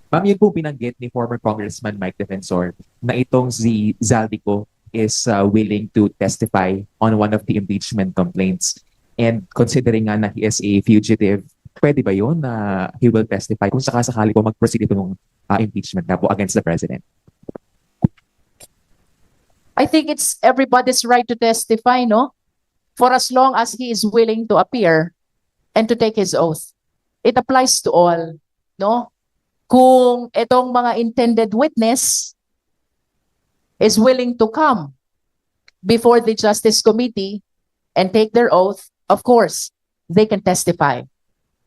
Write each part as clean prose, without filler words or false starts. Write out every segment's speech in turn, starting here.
Ma'am, yun po binanggit ni former Congressman Mike Defensor na itong si Zaldico is willing to testify on one of the impeachment complaints. And considering nga na he is a fugitive, pwede ba yun na he will testify kung sakasakali po mag-proceed itong impeachment na po against the President? I think it's everybody's right to testify, no? For as long as he is willing to appear and to take his oath. It applies to all, no? Kung itong mga intended witness is willing to come before the Justice Committee and take their oath, of course, they can testify.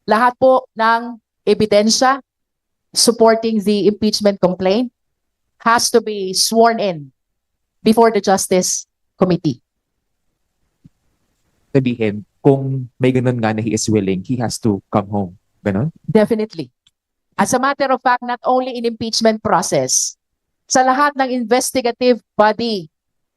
Lahat po ng ebidensya supporting the impeachment complaint has to be sworn in before the Justice Committee. Sabihin, kung may ganun nga na he is willing, he has to come home. Ganon? Definitely. As a matter of fact, not only in impeachment process, sa lahat ng investigative body,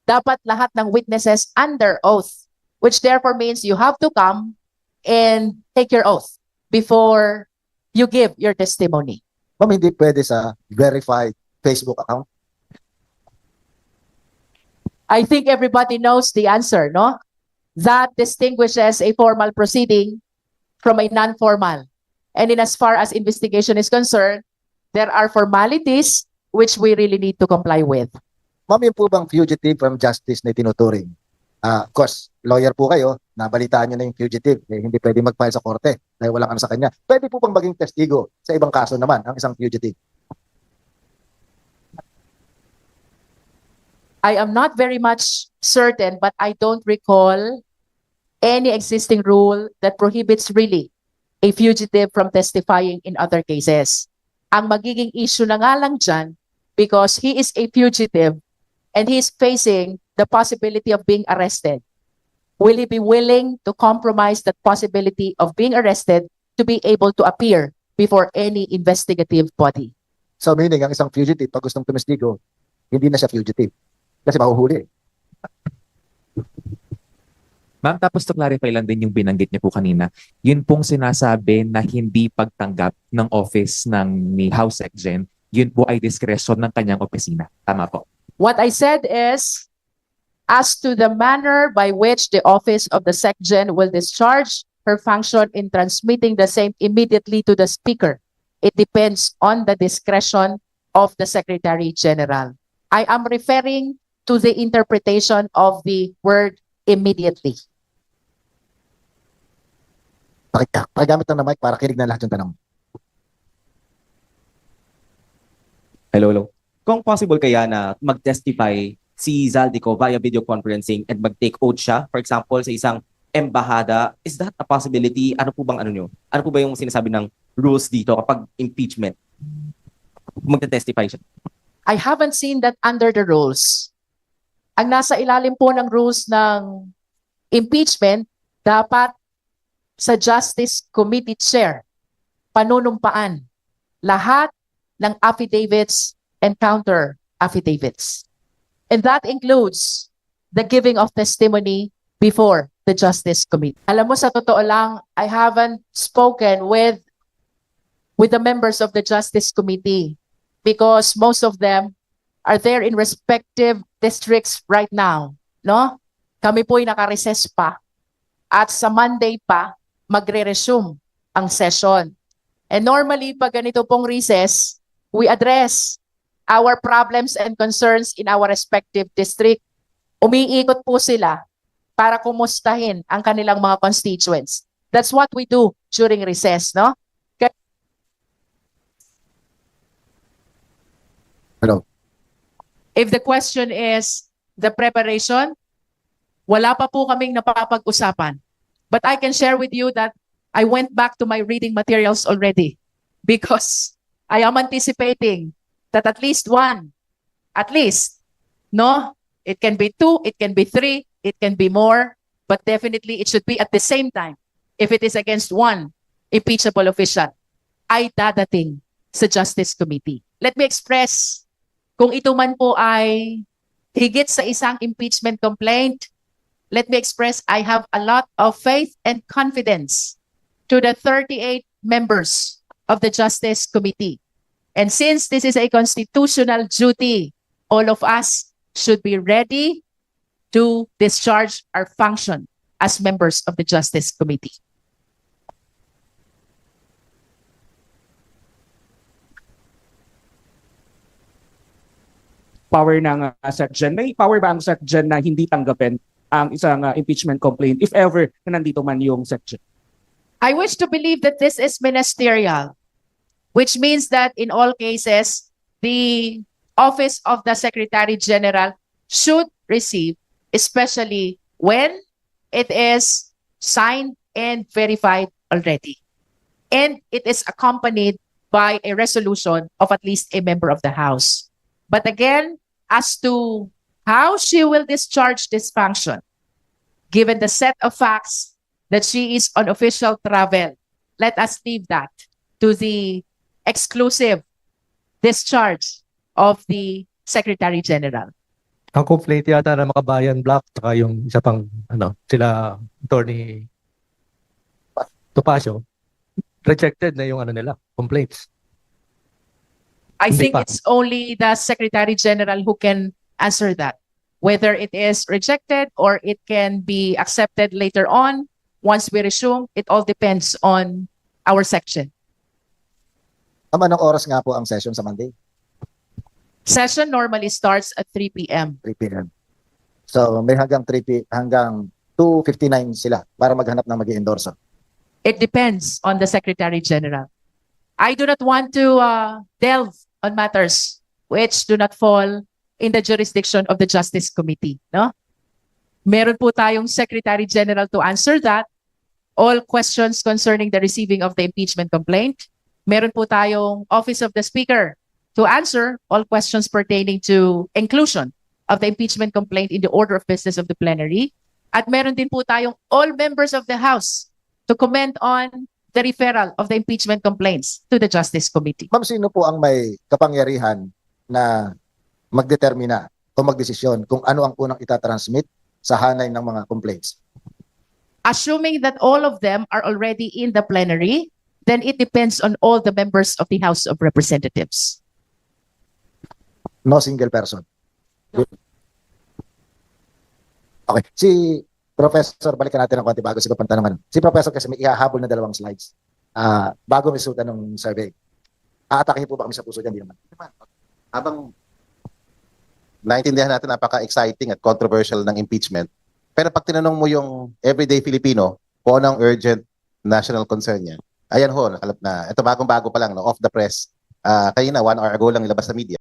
dapat lahat ng witnesses under oath, which therefore means you have to come and take your oath before you give your testimony. Ma'am, hindi pwede sa verified Facebook account. I think everybody knows the answer, no? That distinguishes a formal proceeding from a non-formal. And in as far as investigation is concerned, there are formalities which we really need to comply with. Ma'am, yun po bang fugitive from justice na tinuturing? Of course, lawyer po kayo, nabalitaan nyo na yung fugitive, hindi pwede mag-file sa korte dahil walang ano sa kanya. Pwede po bang maging testigo sa ibang kaso naman ang isang fugitive? I am not very much certain, but I don't recall any existing rule that prohibits really a fugitive from testifying in other cases. Ang magiging issue na nga lang dyan, because he is a fugitive and he is facing the possibility of being arrested. Will he be willing to compromise that possibility of being arrested to be able to appear before any investigative body? So meaning, ang isang fugitive, pag gustong tumestigo, hindi na siya fugitive. Kasi mahuhuli. Ma'am, tapos to clarify lang din yung binanggit niyo po kanina, yun pong sinasabi na hindi pagtanggap ng office ng ni House Secgen, yun po ay discretion ng kanyang opisina. Tama po. What I said is, as to the manner by which the office of the Secgen will discharge her function in transmitting the same immediately to the Speaker, it depends on the discretion of the Secretary General. I am referring to the interpretation of the word immediately. Pagamit lang ng mic para kinig na lahat yung tanong. Hello, hello. Kung possible kaya na mag-testify si Zaldico via video conferencing and mag-take oath siya, for example, sa isang embahada, is that a possibility? Ano po bang ano nyo? Ano po ba yung sinasabi ng rules dito kapag impeachment? Mag-testify siya. I haven't seen that under the rules. Ang nasa ilalim po ng rules ng impeachment, dapat sa Justice Committee Chair, panunumpaan lahat ng affidavits and counter affidavits. And that includes the giving of testimony before the Justice Committee. Alam mo, sa totoo lang, I haven't spoken with the members of the Justice Committee because most of them are there in respective districts right now, no? Kami po'y naka-recess pa at sa Monday pa magre-resume ang session. And normally, pag ganito pong recess, we address our problems and concerns in our respective district. Umiikot po sila para kumustahin ang kanilang mga constituents. That's what we do during recess, no? Hello. If the question is the preparation, wala pa po kaming napapag-usapan. But I can share with you that I went back to my reading materials already because I am anticipating that at least one, no? It can be two, it can be three, it can be more, but definitely it should be at the same time. If it is against one impeachable official, ay dadating sa Justice Committee. Let me express, kung ito man po ay higit sa isang impeachment complaint, let me express I have a lot of faith and confidence to the 38 members of the Justice Committee And since this is a constitutional duty, all of us should be ready to discharge our function as members of the Justice Committee. Power ng SecGen. May power ba ang SecGen na hindi tanggapin ang isang impeachment complaint if ever na nandito man yung SecGen? I wish to believe that this is ministerial, which means that in all cases, the Office of the Secretary General should receive, especially when it is signed and verified already. And it is accompanied by a resolution of at least a member of the House. But again, as to how she will discharge this function, given the set of facts that she is on official travel, let us leave that to the exclusive discharge of the Secretary General. Ang complaint yata na Makabayan Black tsaka yung isa pang sila Attorney Topacio, rejected na yung nila, complaints. I Hindi think pa. it's only the Secretary General who can answer that. Whether it is rejected or it can be accepted later on, once we resume, it all depends on our section. Anong oras nga po ang session sa Monday? Session normally starts at 3 p.m. 3 p.m. So may hanggang 2:59 sila para maghanap ng mag-i-endorse. It depends on the Secretary General. I do not want to delve on matters which do not fall in the jurisdiction of the Justice Committee. No? Meron po tayong Secretary General to answer that. All questions concerning the receiving of the impeachment complaint. Meron po tayong Office of the Speaker to answer all questions pertaining to inclusion of the impeachment complaint in the order of business of the plenary. At meron din po tayong all members of the House to comment on the referral of the impeachment complaints to the Justice Committee. Ma'am, sino po ang may kapangyarihan na magdetermina o magdesisyon kung ano ang unang itatransmit sa hanay ng mga complaints? Assuming that all of them are already in the plenary, then it depends on all the members of the House of Representatives. No single person. Okay. Si Professor, balikan natin ng konti bago siguro pantanungan. Si Professor kasi may ihahabol na 2 slides. Bago resulta ng survey. Aatakihin po ba kami sa puso dyan? Di naman. Habang naintindihan natin napaka-exciting at controversial ng impeachment, pero pag tinanong mo yung everyday Filipino kung ano ang urgent national concern niya, ayan ho, nakalap na. Ito bagong-bago pa lang, no, off the press. Kanina, 1 hour ago lang ilabas sa media.